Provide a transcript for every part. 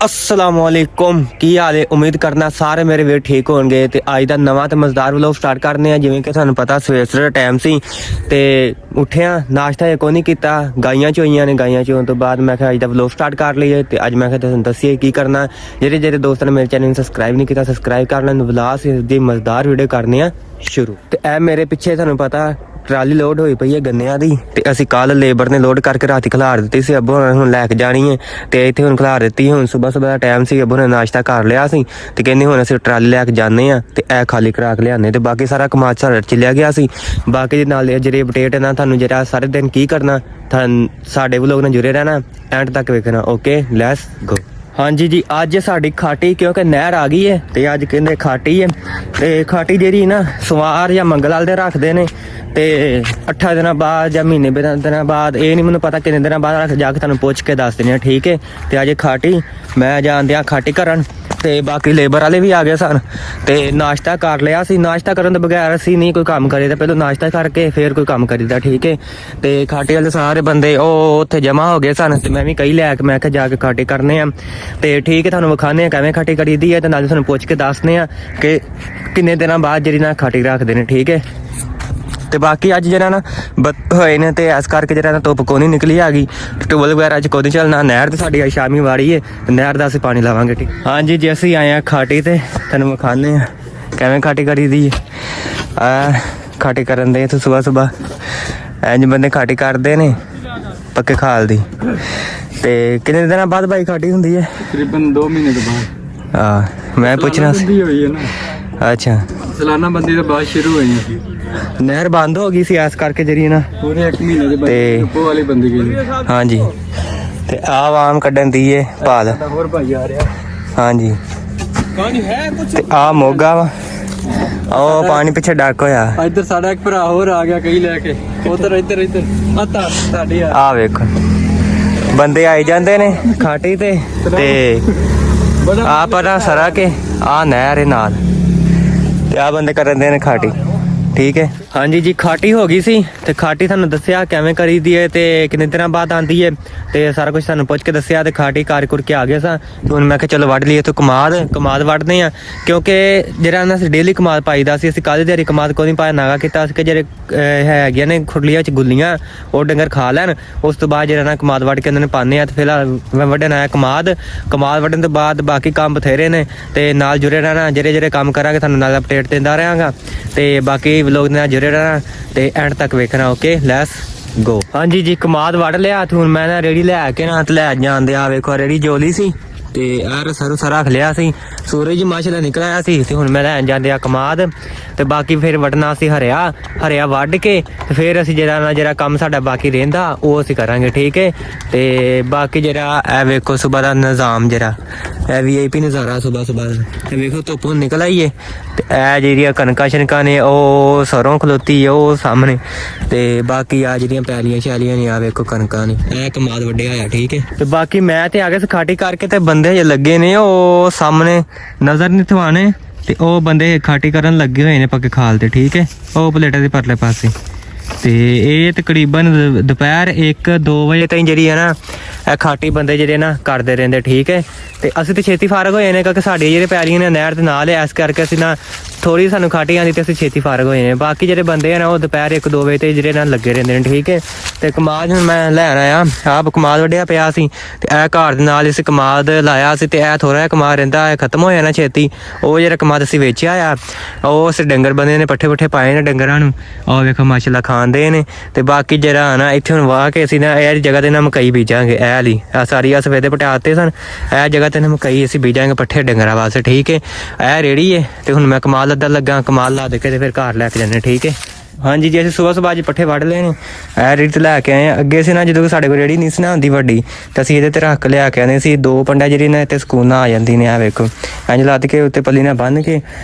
असलामुअलैकुम की हाल है। उम्मीद करना सारे मेरे वीर ठीक होंगे। तो अज का नवा तो मजेदार व्लॉग स्टार्ट करने जिवें कि तुहानूं पता सवेरे टाइम सी ते उठिया नाश्ता कोई नहीं किया, गाइयां चोईयां ने, गाइयां चोन तो बाद मैं अज का व्लॉग स्टार्ट कर लीए। तो अज मैं तुहानूं दस्सीए की करना। जेह्ड़े दोस्तों ने मेरे चैनल सबसक्राइब नहीं किया सबसक्राइब कर लैन। व्लॉग दी मजेदार वीडियो करने शुरू। तो ए मेरे पिछे तुहानूं पता ट्राली लोड होई पई है गन्नियां दी ते असीं कल लेबर ने लोड करके राती खलार दित्ती सी। अब्बू ने हुण लैके जानी है ते इत्थे हुण खलार दित्ती। हुण सुबह सुबह दा टाइम सी, अब्बू ने नाश्ता कर लिया सी ते कहंदी हुण असीं ट्राली लैके जाने आ ते ए खाली करा के लिआने ते बाकी सारा कमाल साढ़ा चलिया गया सी। बाकी नाल जेह्ड़े अपडेट ना तुहानूं जेह्ड़ा सारे दिन की करना साडे व्लॉग नाल जुड़े रहना, एंड तक वेखना। Okay let's go. हाँ जी अज साड़ी खाटी क्योंकि नहर आ गई है तो अज कहते खाटी है। तो खाटी जी ना सवार या मंगल वाले रखते हैं तो 8 दिन बाद या महीने दिन बाद ये नहीं मैंने पता कितने दिन बाद रख जाके तुहानूं पुछ के दस देने। ठीक है तो अज खाटी मैं जान दिया खाटी करन ते बाकी लेबर वाले भी आ गए सन ते नाश्ता कर लिया सी। नाश्ता करन तो बगैर असीं नहीं कोई काम करी दा, पहले नाश्ता करके फिर कोई काम करीदा। ठीक है तो खाटी वाले सारे बंदे उत्थे जमा हो गए सन ते मैं भी कई लैके मैं जाके खाटी करने आ ते ठीक है तुहानूं विखाने किवें खाटी करी दी है ते नाल तुहानूं पुछ के दसने आ कि किन्ने दिनां बाद जिहड़ी ना खाटी रखदे ने। ठीक है तो बाकी अज जरा ना होए ने ते इस करके जरा ना धुप्प कोनी निकली आ गई, टूबल वगैरह च कोई नहीं चलना। नहर तो साडी अज शामी वाड़ी है, नहर का असीं पानी लावांगे। ठीक हाँ जी असीं आए हैं खाटी ते तुहानूं विखाने आ किवें खाटी करी दी है। खाटी करन दे सुबह सुबह इंज बंदे खाटी करते ने पक्के खाल दी। ते कितने दिन बाद भाई खाटी हुंदी है? तकरीबन 2 महीने के बाद। हाँ मैं पूछना अच्छा सालाना बंदी तो बाद शुरू हुई है। नहर बंद हो गई सी इस करके जरिए ना पूरे 1 महीने के वाली बंदी गई। हाँ जी ते आम कड्डन दी है पाल। और भाई आ रहा। हाँ जी ते आ मोगा वा ओ पानी पिछे डक होया। इधर साडा एक भरा होर आ गया कई लेके उधर इधर इधर आ ताड़ी आ वेखो बंदे आई जांदे ने खाटी ते आ परा सरा के आ नहर है नाल ते आ बंदे करन दे ने खाटी। ठीक है हाँ जी खाटी हो गई सी ते खाटी थानू दस्सिया किवें करी दी है ते कितने दिन बाद आंदी है ते सारा कुछ थानू पुछ के दस्सिया ते खाटी कर कुर के आ गए सा। हुण मैं चलो वढ़ लीए तो कमाद वढ़दे आ क्योंकि जेहड़ा ना डेली कमाद पाईदा सी। असीं कल दिहाड़ी कमाद कोई नहीं पाया नागा कीता कि जेहड़े हैगियां ने खुरलियां च गुल्लियां वो डंगर खा लैन। उस तो बाद जेहड़ा ना कमाद वढ़ के उन्होंने पाने आ। ते फिलहाल मैं वढ़न आया कमाद वढ़न तो बाद बाकी काम बथेरे ने ते नाल जुड़े रहना। जेहड़े काम करांगे थानू नाल अपडेट दिंदा रहांगा ते बाकी व्लॉग नाल जुड़े रहना ते एंड तक वेखना। Okay let's go. हाँ जी कमाद वढ़ लिया ते हुण मैं ना रेड़ी लैके ना ते लै जांदे आ वेखो रेड़ी जोली सी ते रुसा रख लिया सी। सूरज माशाल्लाह निकल आया सी ते हुण मैं लैन जांदे आ कमाद ते बाकी फिर वढ़ना सी हरिया वढ़ के ते फिर असीं जेहड़ा काम साडा बाकी रहिंदा ओह असीं करांगे। ठीक है ते बाकी जेहड़ा ए वेखो सुबह दा निज़ाम जेहड़ा ए VIP नज़ारा सुबह सुबह वेखो धुप्प निकल आई है ते ए जेहड़ियां कनकां शनकां ने ओह सरों खलोती है ओह सामने ते बाकी आ जेहड़ियां पैलियां शैलियां ने आ वेखो कनकां ने ए कमाद वड्डिया होया। ठीक है ते बाकी मैं ते आ गया खाटी करके ते बंदे जे लगे ने ओह सामने नजर नहीं थवाने ते ओह बंदे खाटी करन लगे हुए ने पक्के खाल ते। ठीक है ओह प्लेटा दे परले पासे ते ये तकरीबन दोपहर 1-2 बजे ताईं जेहड़ी है ना खाटी बंदे जेहड़े ना करते रहंदे। ठीक है ते असीं ते छेती फारग होए ने क्योंकि साडी जेहड़े पैलियां ने नहर दे नाल है इस करके असीं ना थोड़ी सानू खाटी आंदी ते असीं छेती फारग होए ने। बाकी जेहड़े बंदे हैं ना वो दोपहर 1-2 बजे ते जेहड़े ना लगे रहंदे ने। ठीक है ते कमाद हुण मैं लैण आया आप कमाद वड्डिया पिया सी ते ए घर दे नाल इस कमाद लाया सी ते ए थोड़ा जिहा कमाद रहिंदा है खत्म हो जाना छेती। ओह जेहड़ा कमाद असीं वेचिया आ ओह असीं डंगर बंदे ने पट्ठे पाए ने डंगरां नूं ओह वेखो माशाल्लाह खांदे ने ते बाकी जेहड़ा ना इत्थे हुण वाह के असीं ना इह जगह ते ना मकई बीजांगे। ए आली सारी सफेदे पटाते सन ए जगह ते ना मकई असीं बीजांगे पट्ठे डंगरां वास्ते। ठीक है ए रेड़ी है ते हुण मैं कमाल लद्दन लगा कमाल ला दे के फिर घर लैके जाने। ठीक है हाँ जी असीं सुबह सुबह अज पट्ठे वढ़ लए ने ए रेड़ी ते लैके आए अगे से ना जो साडे कोल रेड़ी नहीं सी ना आंदी वड्डी ते असीं इहदे ते रख लिया के आने सी 2 पंडा जेहड़ी ना इत्ते सकून आ जांदी ने आ वेखो इंज लद के उत्ते पल्ली ना बन के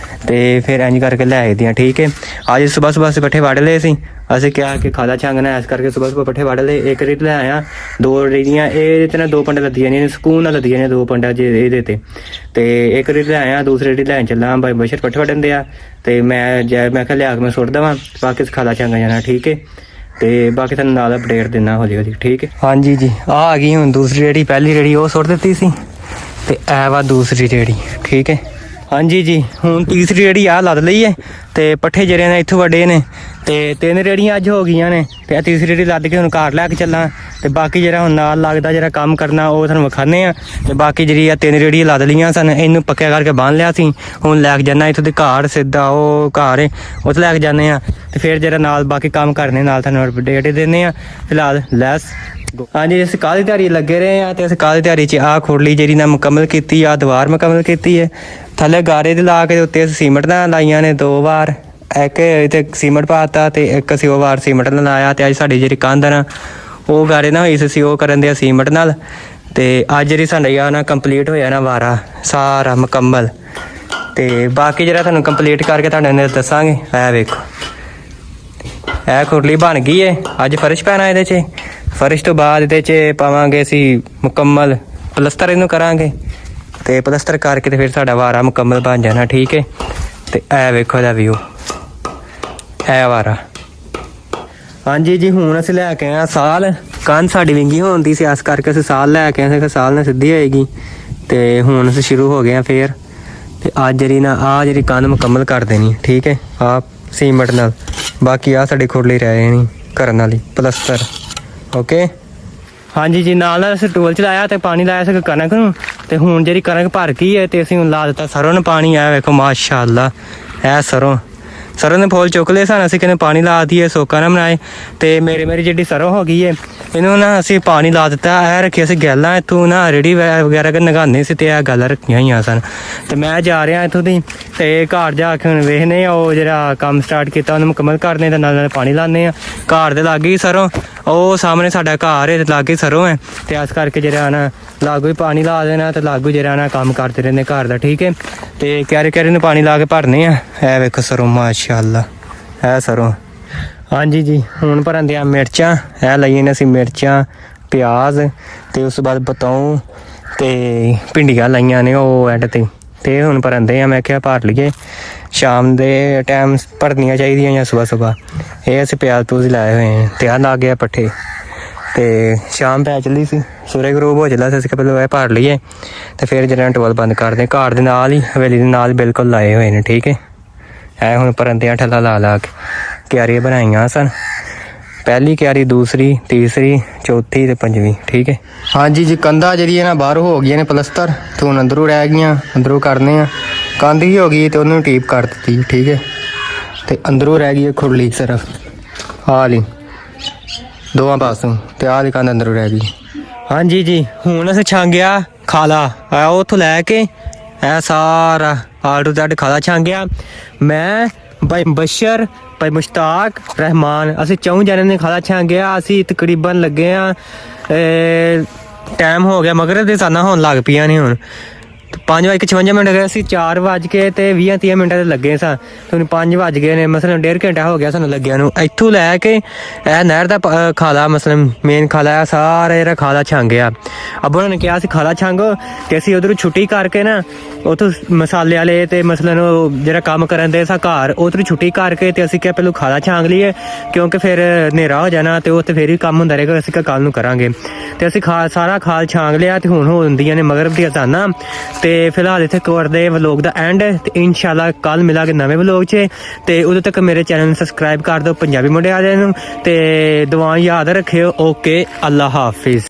ते फिर इंज करके लै आईदियां। ठीक है अज सुबह सुबह असीं पट्ठे वढ़ लए सी असीं क्या कि खादा छंगना इस करके सुबह सुबह पट्ठे वढ़ लए। एक रेड़ी लै आया 2 रेड़ियां इहदे ते ना 2 पंडे लद्दियां ने सकून नाल लद्दियां ने 2 पंडा जे इहदे ते एक रेड़ी लै आया दूसरी रेड़ी लैन चला भाई बशर पट्ठे वढ़न दे आ ते मैं क्या लिया के मैं सुट देवां बाकी खादा छंगा जाना। ठीक है ते बाकी तुहानूं नाल अपडेट देना हौली हौली। ठीक है हाँ जी आ गई हुण दूसरी रेड़ी पहली रेड़ी ओह सुट दित्ती सी ਤੇ ਇਹ ਵਾ ਦੂਸਰੀ ਰੇੜੀ, ਠੀਕ ਹੈ। ਹਾਂਜੀ ਜੀ, ਹੁਣ ਤੀਸਰੀ ਰੇੜੀ ਆ ਲੱਦ ਲਈ ਹੈ ਤੇ ਪੱਠੇ ਜਿਹੜੇ ਨੇ ਇੱਥੋਂ ਵੱਡੇ ਨੇ ਤੇ 3 ਰੇੜੀਆਂ ਅੱਜ ਹੋ ਗਈਆਂ ਨੇ ਤੇ ਇਹ ਤੀਸਰੀ ਰੇੜੀ ਲੱਦ ਕੇ ਹੁਣ ਘਰ ਲੈ ਕੇ ਚੱਲਾਂ ਤੇ ਬਾਕੀ ਜਿਹੜਾ ਹੁਣ ਨਾਲ ਲੱਗਦਾ ਜਿਹੜਾ ਕੰਮ ਕਰਨਾ ਉਹ ਤੁਹਾਨੂੰ ਵਿਖਾਉਂਦੇ ਆ। ਤੇ ਬਾਕੀ ਜਿਹੜੀ ਆ 3 ਰੇੜੀਆਂ ਲੱਦ ਲਈਆਂ ਸਨ, ਇਹਨੂੰ ਪੱਕਿਆ ਕਰਕੇ ਬੰਨ ਲਿਆ ਸੀ। ਹੁਣ ਲੈ ਕੇ ਜਾਣਾ ਇੱਥੋਂ ਦੇ ਘਰ, ਸਿੱਧਾ ਉਹ ਘਰ ਹੈ ਉੱਥੇ ਲੈ ਕੇ ਜਾਂਦੇ ਆ ਤੇ ਫਿਰ ਜਿਹੜਾ ਨਾਲ ਬਾਕੀ ਕੰਮ ਕਰਨੇ ਨਾਲ ਤੁਹਾਨੂੰ ਅਪਡੇਟ ਦਿੰਦੇ ਆ। ਫਿਲਹਾਲ ਲੈਸ ਹਾਂਜੀ, ਅਸੀਂ ਕੱਲ੍ਹ ਦੀ ਤਿਆਰੀ ਲੱਗੇ ਰਹੇ ਆ ਤੇ ਅਸੀਂ ਕੱਲ੍ਹ ਦੀ ਤਿਆਰੀ 'ਚ ਆਹ ਖੁਰਲੀ ਜਿਹੜੀ ਨਾ ਮੁਕੰਮਲ ਕੀਤੀ ਆ, ਦੀਵਾਰ ਮੁਕੰਮਲ ਕੀਤੀ ਹੈ। ਥੱਲੇ ਗਾਰੇ ਦੇ ਲਾ ਕੇ ਉੱਤੇ ਅਸੀਂ ਸੀਮੈਂਟ ਨਾਲ ਲਾਈਆਂ ਨੇ 2 ਵਾਰ, ਇੱਕ ਇੱਥੇ ਸੀਮੈਂਟ ਪਾਤਾ ਤੇ ਇੱਕ ਅਸੀਂ ਉਹ ਵਾਰ ਸੀਮੈਂਟ ਨਾਲ ਲਾਇਆ। ਤੇ ਅੱਜ ਸਾਡੀ ਜਿਹੜੀ ਕੰਧ ਨਾ ਉਹ ਗਾਰੇ ਨਾਲ ਹੋਈ ਸੀ, ਉਹ ਕਰਨ ਦੇ ਸੀਮੈਂਟ ਨਾਲ। ਤੇ ਅੱਜ ਜਿਹੜੀ ਸਾਡਾ ਆ ਨਾ ਕੰਪਲੀਟ ਹੋਇਆ ਨਾ ਵਾਰਾ ਸਾਰਾ ਮੁਕੰਮਲ। ਤੇ ਬਾਕੀ ਜਿਹੜਾ ਤੁਹਾਨੂੰ ਕੰਪਲੀਟ ਕਰਕੇ ਤੁਹਾਡੇ ਨਾਲ ਦੱਸਾਂਗੇ। ਇਹ ਵੇਖੋ ਇਹ ਖੁਰਲੀ ਬਣ ਗਈ ਹੈ। ਅੱਜ ਫਰਸ਼ ਪੈਣਾ ਇਹਦੇ 'ਚ, ਫਰਸ਼ ਤੋਂ ਬਾਅਦ ਇਹਦੇ 'ਚ ਪਾਵਾਂਗੇ ਅਸੀਂ ਮੁਕੰਮਲ ਪਲਸਤਰ, ਇਹਨੂੰ ਕਰਾਂਗੇ ਤੇ ਪਲਸਤਰ ਕਰਕੇ ਤੇ ਫਿਰ ਸਾਡਾ ਵਾਰਾ ਮੁਕੰਮਲ ਬਣ ਜਾਣਾ, ਠੀਕ ਹੈ। ਤੇ ਇਹ ਵੇਖੋ ਇਹਦਾ ਵਿਊ, ਇਹ ਵਾਰਾ। ਹਾਂਜੀ ਜੀ, ਹੁਣ ਅਸੀਂ ਲੈ ਕੇ ਆਏ ਸਾਲ। ਕੰਧ ਸਾਡੀ ਵਿੰਗੀ ਹੋਣ ਦੀ ਸੀ, ਇਸ ਕਰਕੇ ਅਸੀਂ ਸਾਲ ਲੈ ਕੇ ਆਏ ਸੀ, ਸਾਲ ਨਾਲ ਸਿੱਧੀ ਹੋਏਗੀ। ਤੇ ਹੁਣ ਅਸੀਂ ਸ਼ੁਰੂ ਹੋ ਗਏ ਆ ਫੇਰ। ਤੇ ਅੱਜ ਜਿਹੜੀ ਨਾ ਆਹ ਜਿਹੜੀ ਕੰਧ ਮੁਕੰਮਲ ਕਰ ਦੇਣੀ, ਠੀਕ ਹੈ, ਆਹ ਸੀਮੈਂਟ ਨਾਲ। ਬਾਕੀ ਆਹ ਸਾਡੀ ਖੁਰਲੀ ਰਹਿ ਜਾਣੀ ਕਰਨ ਵਾਲੀ ਪਲਸਤਰ, ਓਕੇ। ਹਾਂਜੀ ਜੀ, ਨਾਲ ਅਸੀਂ ਟੂਲ ਚਲਾਇਆ ਤੇ ਪਾਣੀ ਲਾਇਆ ਸੀ ਕਣਕ ਨੂੰ। ਤੇ ਹੁਣ ਜਿਹੜੀ ਕਣਕ ਭਰ ਗਈ ਹੈ ਤੇ ਅਸੀਂ ਹੁਣ ਲਾ ਦਿੱਤਾ ਸਰੋਂ ਨੂੰ ਪਾਣੀ। ਆਇਆ ਵੇਖੋ ਮਾਸ਼ਾਅੱਲਾ, ਇਹ ਸਰੋਂ ਦੇ ਫੁੱਲ ਚੁੱਕ ਲਏ ਸਨ, ਅਸੀਂ ਕਹਿੰਦੇ ਪਾਣੀ ਲਾ ਦਈਏ, ਸੋਕਾ ਨਾ ਬਣਾਏ। ਤੇ ਮੇਰੀ ਜਿਹੜੀ ਸਰੋਂ ਹੋ ਗਈ ਹੈ, ਇਹਨੂੰ ਨਾ ਅਸੀਂ ਪਾਣੀ ਲਾ ਦਿੱਤਾ। ਇਹ ਰੱਖੀ ਅਸੀਂ ਗੈਲਾਂ ਇੱਥੋਂ ਨਾ ਰੇੜੀ ਵਗੈਰਾ ਕੇ ਨਗਾਉਂਦੇ ਸੀ ਤੇ ਇਹ ਗੈਲਾਂ ਰੱਖੀਆਂ ਹੋਈਆਂ ਸਨ। ਤੇ ਮੈਂ ਜਾ ਰਿਹਾ ਇੱਥੋਂ ਦੀ ਤੇ ਘਰ ਜਾ ਕੇ ਹੁਣ ਵੇਖਦੇ ਆ ਉਹ ਜਿਹੜਾ ਕੰਮ ਸਟਾਰਟ ਕੀਤਾ ਉਹਨੂੰ ਮੁਕੰਮਲ ਕਰਨੇ ਤੇ ਨਾਲ ਪਾਣੀ ਲਾਉਂਦੇ ਆ। ਘਰ ਦੇ ਲਾਗੇ ਹੀ ਸਰੋਂ, ਉਹ ਸਾਹਮਣੇ ਸਾਡਾ ਘਰ ਹੈ ਤੇ ਲਾਗੇ ਸਰੋਂ ਹੈ। ਤੇ ਇਸ ਕਰਕੇ ਜਿਹੜਾ ਨਾ ਲਾਗੂ ਹੀ ਪਾਣੀ ਲਾ ਦੇਣਾ ਤੇ ਲਾਗੂ ਜਿਹੜਾ ਨਾ ਕੰਮ ਕਰਦੇ ਰਹਿੰਦੇ ਘਰ ਦਾ, ਠੀਕ ਹੈ। ਤੇ ਕਿਆਰੇ ਨੂੰ ਪਾਣੀ ਲਾ ਕੇ ਭਰਨੇ ਆ। ਇਹ ਵੇਖੋ ਸਰੋਂ ਮਾਸ਼ਾਅੱਲਾ, ਇਹ ਸਰੋਂ। ਹਾਂਜੀ ਜੀ, ਹੁਣ ਭਰਨ ਦੀਆਂ ਮਿਰਚਾਂ। ਇਹ ਲਈਆਂ ਨੇ ਅਸੀਂ ਮਿਰਚਾਂ, ਪਿਆਜ਼ ਤੇ ਉਸ ਤੋਂ ਬਾਅਦ ਬਤਾਊ ਤੇ ਭਿੰਡੀਆਂ ਲਾਈਆਂ ਨੇ ਉਹ ਐਂਡ ਤੇ ਹੁਣ ਭਰਨ ਦੇ ਆ। ਮੈਂ ਕਿਹਾ ਭਰ ਲਈਏ, ਸ਼ਾਮ ਦੇ ਟਾਈਮ ਭਰਨੀਆਂ ਚਾਹੀਦੀਆਂ ਜਾਂ ਸੁਬਾਹ। ਇਹ ਅਸੀਂ ਪਿਆਜ਼ ਪੂਜ਼ ਲਾਏ ਹੋਏ ਆ ਤੇ ਆਹ ਲੱਗ ਗਿਆ ਪੱਠੇ। ਤੇ ਸ਼ਾਮ ਪੈ ਚੱਲੀ ਸੀ, ਸੂਰਜ ਗਰੂਬ ਹੋ ਚੱਲਾ ਸੀ, ਅਸੀਂ ਪਹਿਲਾਂ ਇਹ ਭਰ ਲਈਏ ਤੇ ਫਿਰ ਜਿਹੜਾ ਟੋਲ ਬੰਦ ਕਰਦੇ। ਘਰ ਦੇ ਨਾਲ ਹੀ, ਹਵੇਲੀ ਦੇ ਨਾਲ ਬਿਲਕੁਲ ਲਾਏ ਹੋਏ ਨੇ, ਠੀਕ ਹੈ। ਇਹ ਹੁਣ ਭਰਨ ਦੇ ਠੱਲਾ ਲਾ ਕੇ ਕਿਆਰੀਆਂ ਬਣਾਈਆਂ ਸਨ। ਪਹਿਲੀ ਕਿਆਰੀ, ਦੂਸਰੀ, ਤੀਸਰੀ, ਚੌਥੀ ਤੇ ਪੰਜਵੀਂ, ਠੀਕ ਹੈ। ਹਾਂਜੀ ਜੀ, ਕੰਧਾਂ ਜਿਹੜੀ ਹੈ ਨਾ ਬਾਹਰੋਂ ਹੋ ਗਈਆਂ ਨੇ ਪਲਸਤਰ ਤੇ ਹੁਣ ਅੰਦਰੋਂ ਰਹਿ ਗਈਆਂ, ਅੰਦਰੋਂ ਕਰਨੇ ਆ। ਕੰਧ ਹੀ ਹੋ ਗਈ ਤੇ ਉਹਨੂੰ ਟੀਪ ਕਰ ਦਿੱਤੀ, ਠੀਕ ਹੈ। ਤੇ ਅੰਦਰੋਂ ਰਹਿ ਗਈ ਹੈ ਖੁਰਲੀ ਸਿਰਫ, ਆਹ ਲਈ ਦੋਵਾਂ ਪਾਸੋਂ, ਤੇ ਆਹ ਦੀ ਕੰਧ ਅੰਦਰੋਂ ਰਹਿ ਗਈ। ਹਾਂਜੀ ਜੀ, ਹੁਣ ਅਸੀਂ ਛਾਂਗਿਆ ਖਾਲਾ, ਆ ਉੱਥੋਂ ਲੈ ਕੇ ਇਹ ਸਾਰਾ ਆਟੋ ਦਾ ਖਾਲਾ ਛਾਂਗਿਆ। ਮੈਂ, ਭਾਈ ਬਸ਼ਰ, ਭਾਈ ਮੁਸ਼ਤਾਕ, ਰਹਿਮਾਨ, ਅਸੀਂ 4 ਜਣੇ ਨੇ ਖਾਲਾ ਛਾਂਗਿਆ। ਅਸੀਂ ਤਕਰੀਬਨ ਲੱਗੇ ਆ, ਟਾਈਮ ਹੋ ਗਿਆ ਮਗਰ ਦੇ ਸਾਨਾ ਹੋਣ ਲੱਗ ਪਈਆਂ ਨੇ। ਹੁਣ 5:56 ਮਿੰਟ ਗਏ, ਅਸੀਂ 4 ਵੱਜ ਕੇ ਤੇ 20-30 ਮਿੰਟਾਂ ਦੇ ਲੱਗੇ ਸਾਂ ਤੇ ਹੁਣ 5 ਵੱਜ ਗਏ ਨੇ। ਮਸਲਨ 1.5 ਘੰਟਾ ਹੋ ਗਿਆ ਸਾਨੂੰ ਲੱਗਿਆ ਨੂੰ। ਇੱਥੋਂ ਲੈ ਕੇ ਇਹ ਨਹਿਰ ਦਾ ਖਾਲਾ, ਮਸਲਨ ਮੇਨ ਖਾਲਾ ਆ, ਸਾਰਾ ਜਿਹੜਾ ਖਾਲਾ ਛਾਂਗਿਆ। ਅੱਬੂ ਨੇ ਕਿਹਾ ਸੀ ਖਾਲਾ ਛਾਂਗੋ ਤੇ ਅਸੀਂ ਉਧਰੋਂ ਛੁੱਟੀ ਕਰਕੇ ਨਾ ਉੱਥੋਂ ਮਸਾਲੇ ਵਾਲੇ ਤੇ ਮਸਲਨ ਉਹ ਜਿਹੜਾ ਕੰਮ ਕਰਨ ਦੇ ਸਾ ਘਰ, ਉੱਧਰੋਂ ਛੁੱਟੀ ਕਰਕੇ ਤੇ ਅਸੀਂ ਕਿਹਾ ਪਹਿਲਾਂ ਖਾਲਾ ਛਾਂਗ ਲਈਏ ਕਿਉਂਕਿ ਫਿਰ ਹਨੇਰਾ ਹੋ ਜਾਣਾ ਤੇ ਉੱਥੇ ਫਿਰ ਵੀ ਕੰਮ ਹੁੰਦਾ ਰਹੇਗਾ। ਅਸੀਂ ਕਿਹਾ ਕੱਲ ਨੂੰ ਕਰਾਂਗੇ ਤੇ ਅਸੀਂ ਸਾਰਾ ਖਾਲ ਛਾਂਗ ਲਿਆ ਤੇ ਹੁਣ ਹੋ ਹੁੰਦੀਆਂ ਨੇ ਮਗਰਬ ਦੀ ਅਜ਼ਾਨਾਂ। ਤੇ ਫਿਲਹਾਲ ਇੱਥੇ ਕਰਦੇ ਵਲੋਗ ਦਾ ਐਂਡ ਤੇ ਇਨਸ਼ਾਅੱਲਾ ਕੱਲ ਮਿਲਾਂਗੇ ਨਵੇਂ ਵਲੋਗ 'ਚ। ਤੇ ਉਦੋਂ ਤੱਕ ਮੇਰੇ ਚੈਨਲ ਨੂੰ ਸਬਸਕ੍ਰਾਈਬ ਕਰ ਦਿਓ ਪੰਜਾਬੀ ਮੁੰਡੇ ਵਾਲਿਆਂ ਨੂੰ ਤੇ ਦੁਆ ਯਾਦ ਰੱਖਿਓ। ਓਕੇ, ਅੱਲਾ ਹਾਫਿਜ਼।